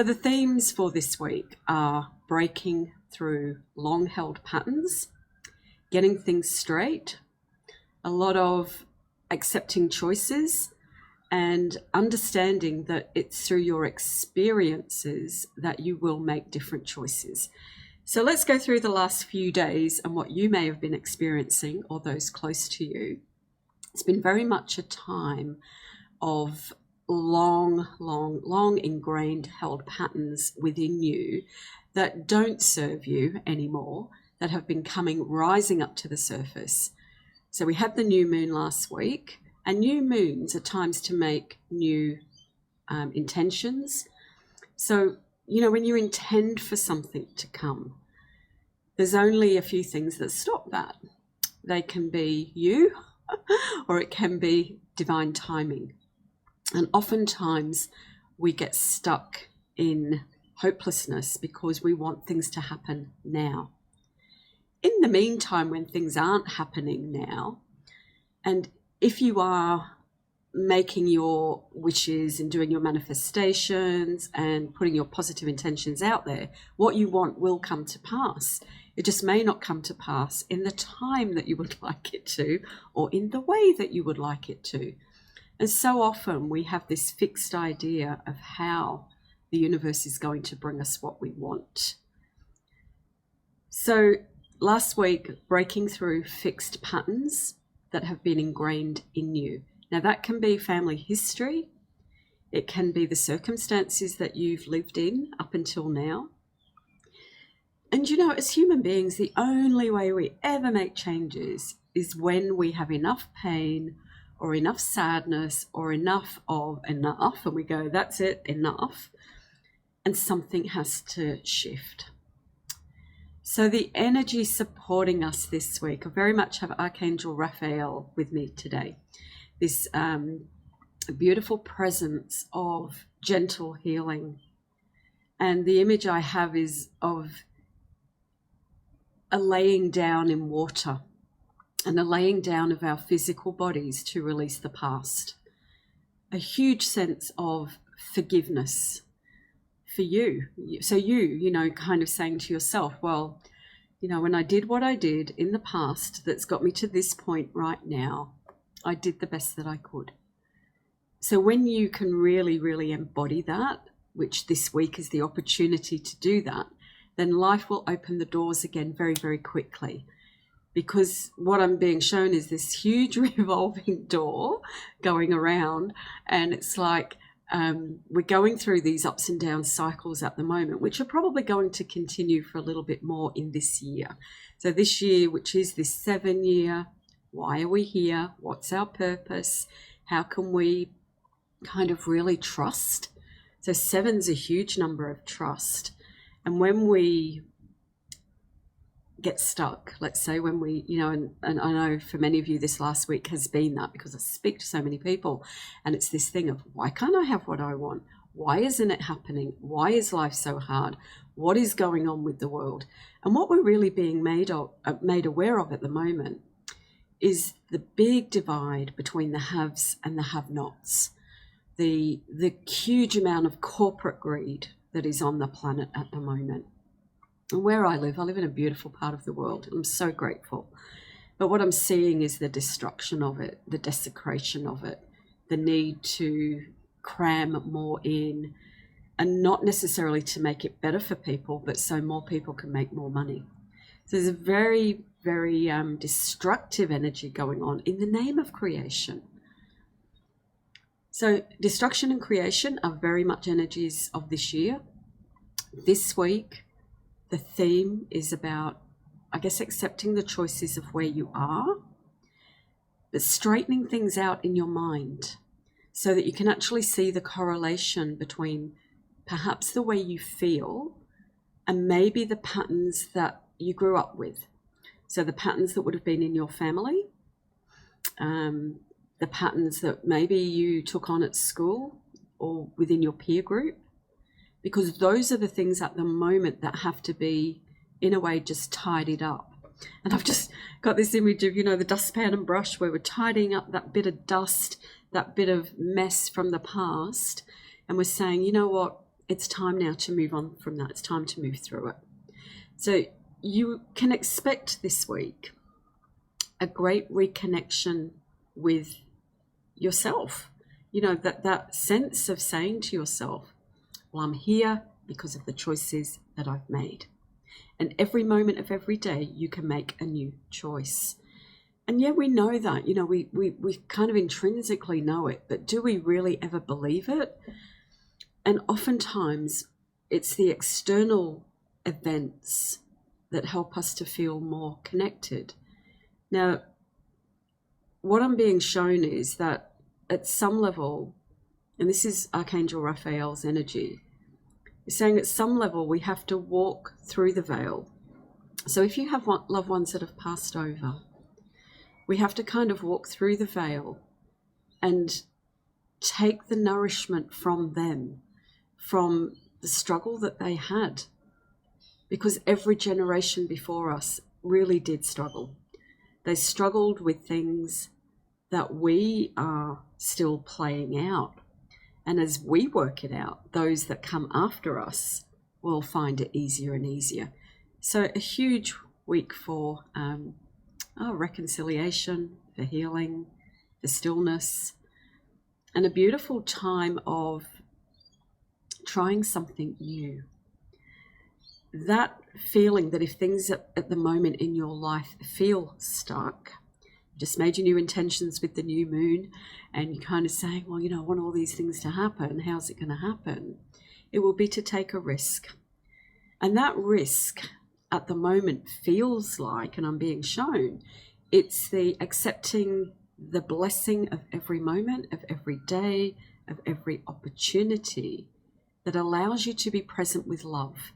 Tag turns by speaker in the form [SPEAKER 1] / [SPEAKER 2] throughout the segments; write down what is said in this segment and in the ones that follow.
[SPEAKER 1] So the themes for this week are breaking through long-held patterns, getting things straight, a lot of accepting choices, and understanding that it's through your experiences that you will make different choices. So let's go through the last few days and what you may have been experiencing, or those close to you. It's been very much a time of long ingrained held patterns within you that don't serve you anymore, that have been rising up to the surface. So we had the new moon last week, and new moons are times to make new intentions. So, when you intend for something to come, there's only a few things that stop that. They can be you, or it can be divine timing. And oftentimes we get stuck in hopelessness because we want things to happen now. In the meantime, when things aren't happening now, and if you are making your wishes and doing your manifestations and putting your positive intentions out there, what you want will come to pass. It just may not come to pass in the time that you would like it to, or in the way that you would like it to. And so often we have this fixed idea of how the universe is going to bring us what we want. So last week, breaking through fixed patterns that have been ingrained in you. Now that can be family history. It can be the circumstances that you've lived in up until now. And as human beings, the only way we ever make changes is when we have enough pain or enough sadness or enough of enough, and we go, that's it, enough, and something has to shift. So the energy supporting us this week, I very much have Archangel Raphael with me today. This beautiful presence of gentle healing. And the image I have is of a laying down in water, and a laying down of our physical bodies to release the past. A huge sense of forgiveness for you. So you kind of saying to yourself, well, when I did what I did in the past that's got me to this point right now, I did the best that I could. So when you can really, really embody that, which this week is the opportunity to do that, then life will open the doors again very, very quickly. Because what I'm being shown is this huge revolving door going around, and it's like we're going through these ups and down cycles at the moment, which are probably going to continue for a little bit more in this year. So this year, which is this 7 year, why are we here? What's our purpose? How can we kind of really trust? So 7's a huge number of trust. And when we get stuck, let's say, when we, and I know for many of you this last week has been that, because I speak to so many people, and it's this thing of, why can't I have what I want? Why isn't it happening? Why is life so hard? What is going on with the world? And what we're really being made aware of at the moment is the big divide between the haves and the have-nots, the huge amount of corporate greed that is on the planet at the moment. And where I live in a beautiful part of the world. I'm so grateful. But what I'm seeing is the destruction of it, the desecration of it, the need to cram more in, and not necessarily to make it better for people, but so more people can make more money. So there's a very, very destructive energy going on in the name of creation. So destruction and creation are very much energies of this year. This week, the theme is about, accepting the choices of where you are, but straightening things out in your mind so that you can actually see the correlation between perhaps the way you feel and maybe the patterns that you grew up with. So the patterns that would have been in your family, the patterns that maybe you took on at school or within your peer group, because those are the things at the moment that have to be, in a way, just tidied up. And I've just got this image of, the dustpan and brush, where we're tidying up that bit of dust, that bit of mess from the past. And we're saying, you know what, it's time now to move on from that. It's time to move through it. So you can expect this week a great reconnection with yourself. You know, that sense of saying to yourself, well, I'm here because of the choices that I've made. And every moment of every day, you can make a new choice. And yeah, we know that, you know, we kind of intrinsically know it, but do we really ever believe it? And oftentimes it's the external events that help us to feel more connected. Now, what I'm being shown is that at some level, and this is Archangel Raphael's energy, is saying at some level we have to walk through the veil. So if you have loved ones that have passed over, we have to kind of walk through the veil and take the nourishment from them, from the struggle that they had. Because every generation before us really did struggle. They struggled with things that we are still playing out. And as we work it out, those that come after us will find it easier and easier. So a huge week for reconciliation, for healing, for stillness, and a beautiful time of trying something new. That feeling that if things at the moment in your life feel stuck, you just made your new intentions with the new moon, and you're kind of saying, well, you know, I want all these things to happen. How's it going to happen? It will be to take a risk. And that risk at the moment feels like, and I'm being shown, it's the accepting the blessing of every moment, of every day, of every opportunity that allows you to be present with love.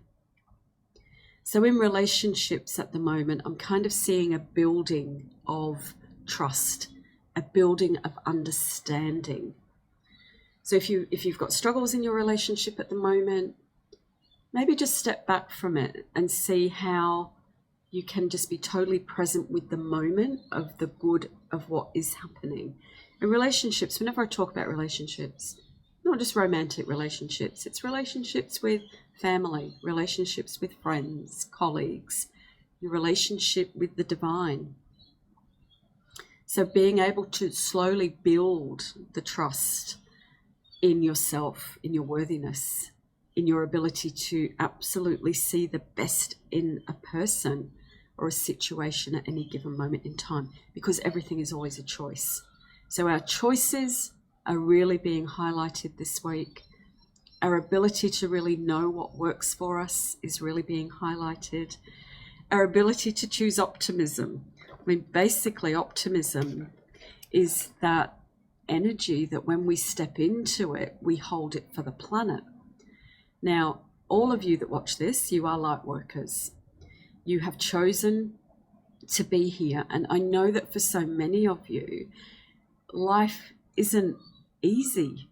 [SPEAKER 1] So in relationships at the moment, I'm kind of seeing a building of trust, a building of understanding. So if you've got struggles in your relationship at the moment, maybe just step back from it and see how you can just be totally present with the moment of the good of what is happening. In relationships, whenever I talk about relationships, not just romantic relationships, it's relationships with family, relationships with friends, colleagues, your relationship with the divine. So being able to slowly build the trust in yourself, in your worthiness, in your ability to absolutely see the best in a person or a situation at any given moment in time, because everything is always a choice. So our choices are really being highlighted this week. Our ability to really know what works for us is really being highlighted. Our ability to choose optimism. I mean, basically optimism is that energy that when we step into it, we hold it for the planet. Now, all of you that watch this, you are light workers. You have chosen to be here. And I know that for so many of you, life isn't easy.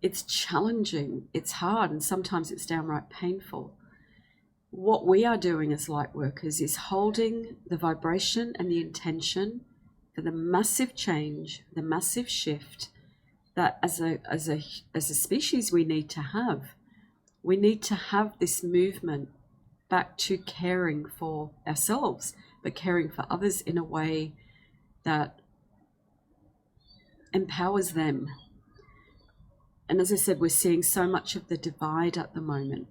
[SPEAKER 1] It's challenging, it's hard, and sometimes it's downright painful. What we are doing as light workers is holding the vibration and the intention for the massive change, the massive shift that as a species we need to have. We need to have this movement back to caring for ourselves, but caring for others in a way that empowers them. And as I said, we're seeing so much of the divide at the moment.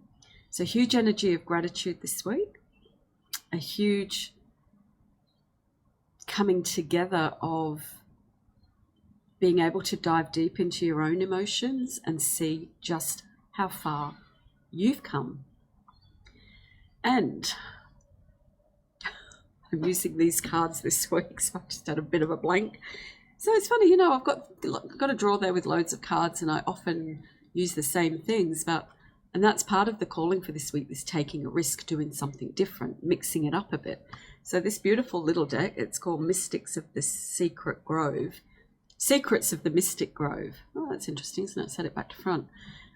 [SPEAKER 1] So huge energy of gratitude this week, a huge coming together of being able to dive deep into your own emotions and see just how far you've come. And I'm using these cards this week, so I just had a bit of a blank. So it's funny, you know, I've got a drawer there with loads of cards, and I often use the same things, and that's part of the calling for this week, is taking a risk, doing something different, mixing it up a bit. So this beautiful little deck, it's called Mystics of the Secrets of the Mystic Grove. Oh, that's interesting, isn't it? Set it back to front.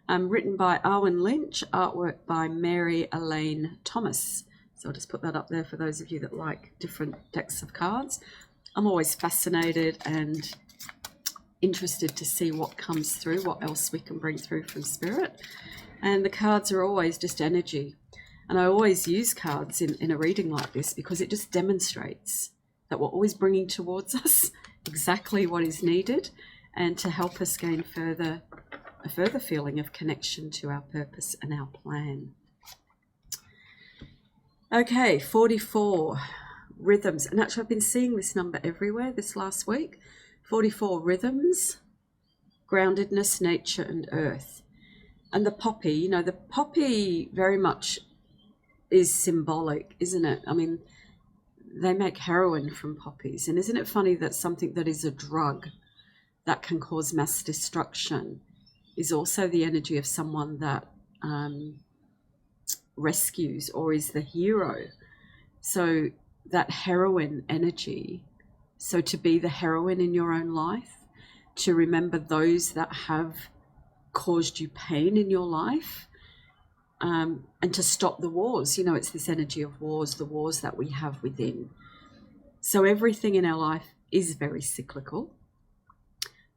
[SPEAKER 1] Written by Arwen Lynch, artwork by Mary Elaine Thomas. So I'll just put that up there for those of you that like different decks of cards. I'm always fascinated and interested to see what comes through, what else we can bring through from Spirit. And the cards are always just energy. And I always use cards in a reading like this because it just demonstrates that we're always bringing towards us exactly what is needed, and to help us gain a further feeling of connection to our purpose and our plan. Okay, 44, rhythms. And actually I've been seeing this number everywhere this last week. 44, rhythms, groundedness, nature and earth. And the poppy, you know, the poppy very much is symbolic, isn't it? I mean, they make heroin from poppies. And isn't it funny that something that is a drug that can cause mass destruction is also the energy of someone that rescues or is the hero? So that heroine energy, so to be the heroine in your own life, to remember those that have caused you pain in your life, and to stop the wars. You know, it's this energy of wars, the wars that we have within. So everything in our life is very cyclical.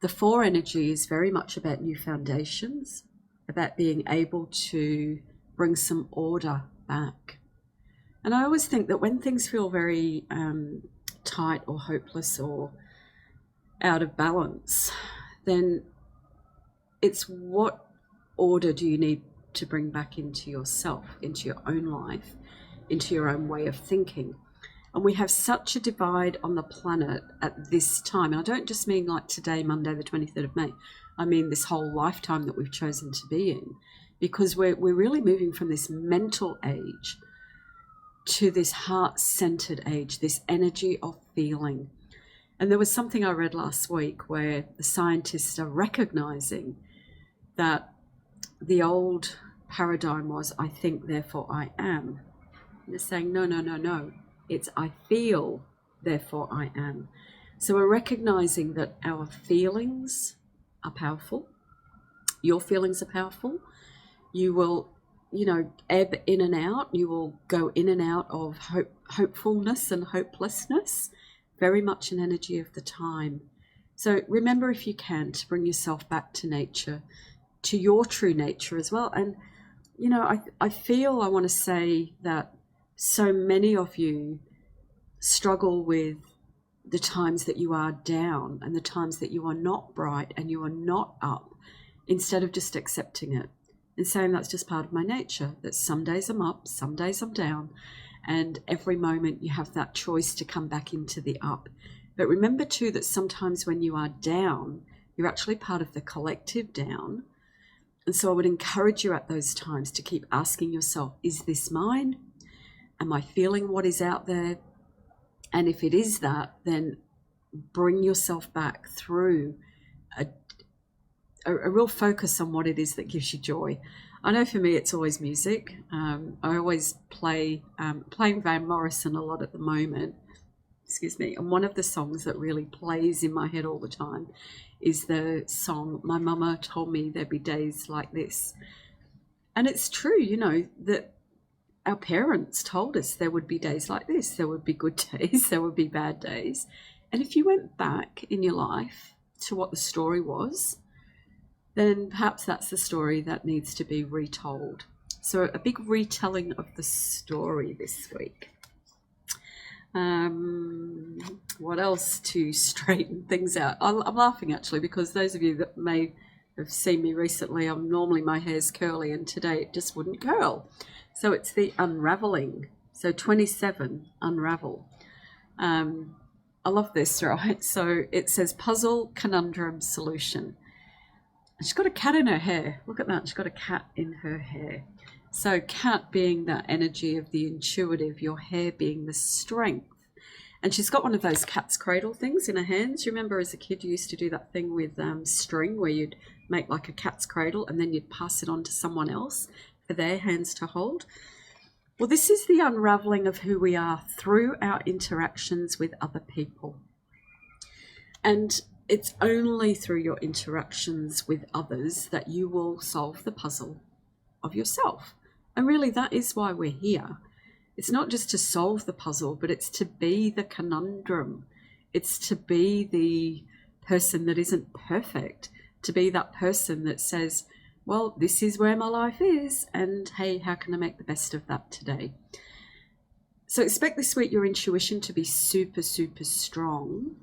[SPEAKER 1] The 4 energy is very much about new foundations, about being able to bring some order back. And I always think that when things feel very tight or hopeless or out of balance, then it's what order do you need to bring back into yourself, into your own life, into your own way of thinking. And we have such a divide on the planet at this time. And I don't just mean like today, Monday, the 23rd of May. I mean this whole lifetime that we've chosen to be in, because we're really moving from this mental age to this heart-centered age, this energy of feeling. And there was something I read last week where the scientists are recognizing that the old paradigm was, I think, therefore I am. And they're saying, no. It's I feel, therefore I am. So we're recognizing that our feelings are powerful. Your feelings are powerful. You will, ebb in and out. You will go in and out of hopefulness and hopelessness. Very much an energy of the time. So remember, if you can, to bring yourself back to nature, to your true nature as well. And, I feel I want to say that so many of you struggle with the times that you are down and the times that you are not bright and you are not up, instead of just accepting it and saying that's just part of my nature, that some days I'm up, some days I'm down, and every moment you have that choice to come back into the up. But remember too that sometimes when you are down, you're actually part of the collective down. And so I would encourage you at those times to keep asking yourself, is this mine? Am I feeling what is out there? And if it is that, then bring yourself back through a real focus on what it is that gives you joy. I know for me, it's always music. I always playing Van Morrison a lot at the moment. Excuse me. And one of the songs that really plays in my head all the time is the song, My Mama Told Me There'd Be Days Like This. And it's true, that our parents told us there would be days like this. There would be good days, there would be bad days. And if you went back in your life to what the story was, then perhaps that's the story that needs to be retold. So a big retelling of the story this week. What else to straighten things out? I'm laughing actually, because those of you that may have seen me recently, normally my hair's curly and today it just wouldn't curl. So it's the unraveling. So 27, unravel. I love this, right? So it says puzzle, conundrum, solution. And she's got a cat in her hair. Look at that. She's got a cat in her hair. So cat being that energy of the intuitive, your hair being the strength. And she's got one of those cat's cradle things in her hands. You remember as a kid you used to do that thing with string where you'd make like a cat's cradle and then you'd pass it on to someone else for their hands to hold. Well, this is the unraveling of who we are through our interactions with other people. And it's only through your interactions with others that you will solve the puzzle of yourself. And really, that is why we're here. It's not just to solve the puzzle, but it's to be the conundrum. It's to be the person that isn't perfect, to be that person that says, well, this is where my life is, and hey, how can I make the best of that today? So expect this week your intuition to be super, super strong.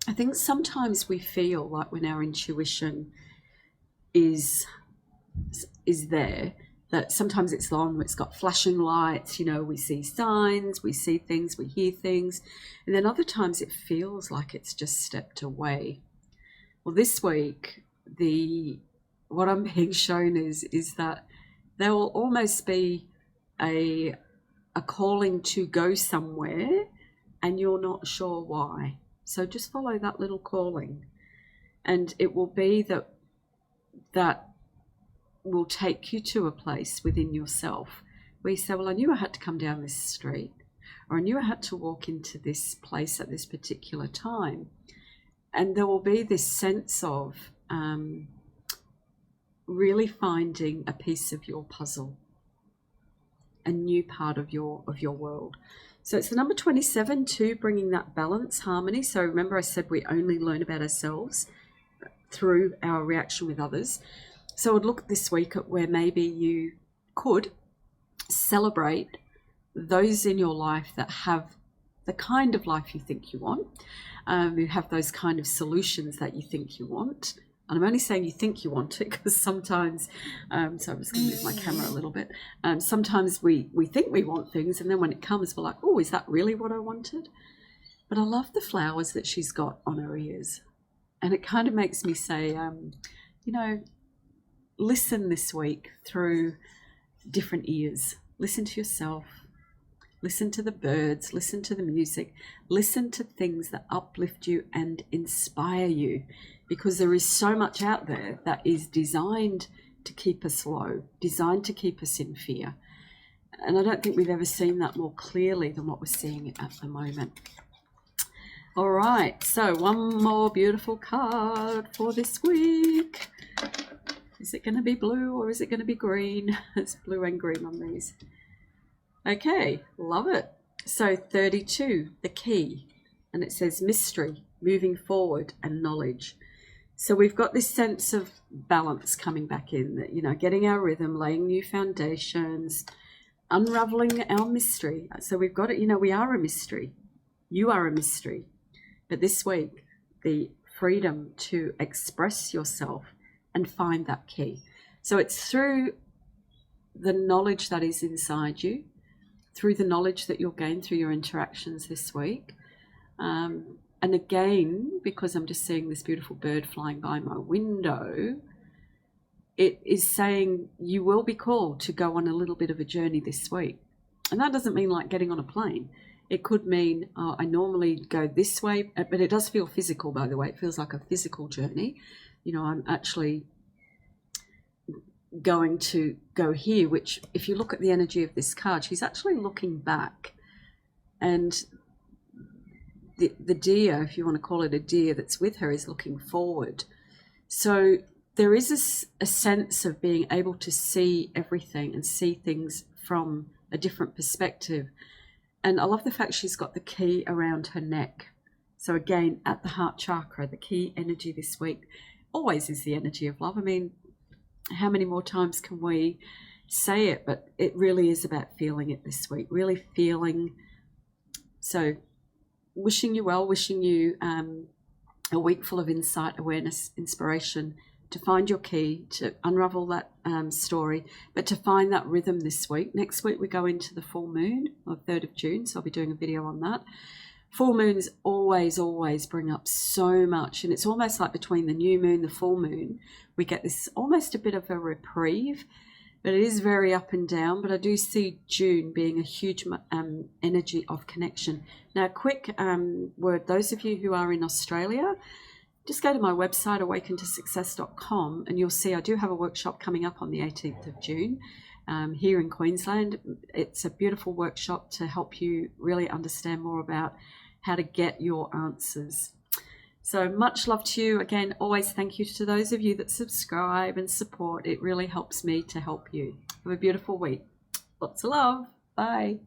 [SPEAKER 1] I think sometimes we feel like when our intuition is there, that sometimes it's long, it's got flashing lights, you know, we see signs, we see things, we hear things, and then other times it feels like it's just stepped away. Well, this week, what I'm being shown is that there will almost be a calling to go somewhere, and you're not sure why. So just follow that little calling, and it will be that will take you to a place within yourself where you say, well, I knew I had to come down this street, or I knew I had to walk into this place at this particular time. And there will be this sense of really finding a piece of your puzzle, a new part of your world. So it's the number 27 too, bringing that balance, harmony. So remember I said we only learn about ourselves through our reaction with others. So I would look this week at where maybe you could celebrate those in your life that have the kind of life you think you want, who have those kind of solutions that you think you want. And I'm only saying you think you want it because sometimes, so I'm just going to move my camera a little bit. Sometimes we think we want things, and then when it comes, we're like, oh, is that really what I wanted? But I love the flowers that she's got on her ears. And it kind of makes me say, you know, listen this week through different ears. Listen to yourself. Listen to the birds. Listen to the music. Listen to things that uplift you and inspire you, because there is so much out there that is designed to keep us low, designed to keep us in fear. And I don't think we've ever seen that more clearly than what we're seeing at the moment. All right, so one more beautiful card for this week. Is it going to be blue or is it going to be green? It's blue and green on these. Okay, love it. So 32, the key, and it says mystery, moving forward, and knowledge. So we've got this sense of balance coming back in, that, you know, getting our rhythm, laying new foundations, unraveling our mystery. So we've got it, you know, we are a mystery. You are a mystery. But this week, the freedom to express yourself and find that key. So it's through the knowledge that is inside you, through the knowledge that you'll gain through your interactions this week. And again, because I'm just seeing this beautiful bird flying by my window, it is saying you will be called to go on a little bit of a journey this week. And that doesn't mean like getting on a plane. It could mean, I normally go this way, but it does feel physical, by the way. It feels like a physical journey. You know, I'm actually going to go here, which if you look at the energy of this card, she's actually looking back. And the deer, if you want to call it a deer that's with her, is looking forward. So there is a sense of being able to see everything and see things from a different perspective. And I love the fact she's got the key around her neck. So again, at the heart chakra, the key energy this week always is the energy of love. I mean, how many more times can we say it? But it really is about feeling it this week, really feeling. So wishing you well, wishing you a week full of insight, awareness, inspiration, to find your key, to unravel that story, but to find that rhythm this week. Next week we go into the full moon on the 3rd of June, so I'll be doing a video on that. Full moons always bring up so much, and it's almost like between the new moon, the full moon, we get this almost a bit of a reprieve, but it is very up and down. But I do see June being a huge energy of connection. Now, quick word, those of you who are in Australia, just go to my website, awakentosuccess.com, and you'll see I do have a workshop coming up on the 18th of June here in Queensland. It's a beautiful workshop to help you really understand more about how to get your answers. So much love to you. Again, always thank you to those of you that subscribe and support. It really helps me to help you. Have a beautiful week. Lots of love. Bye.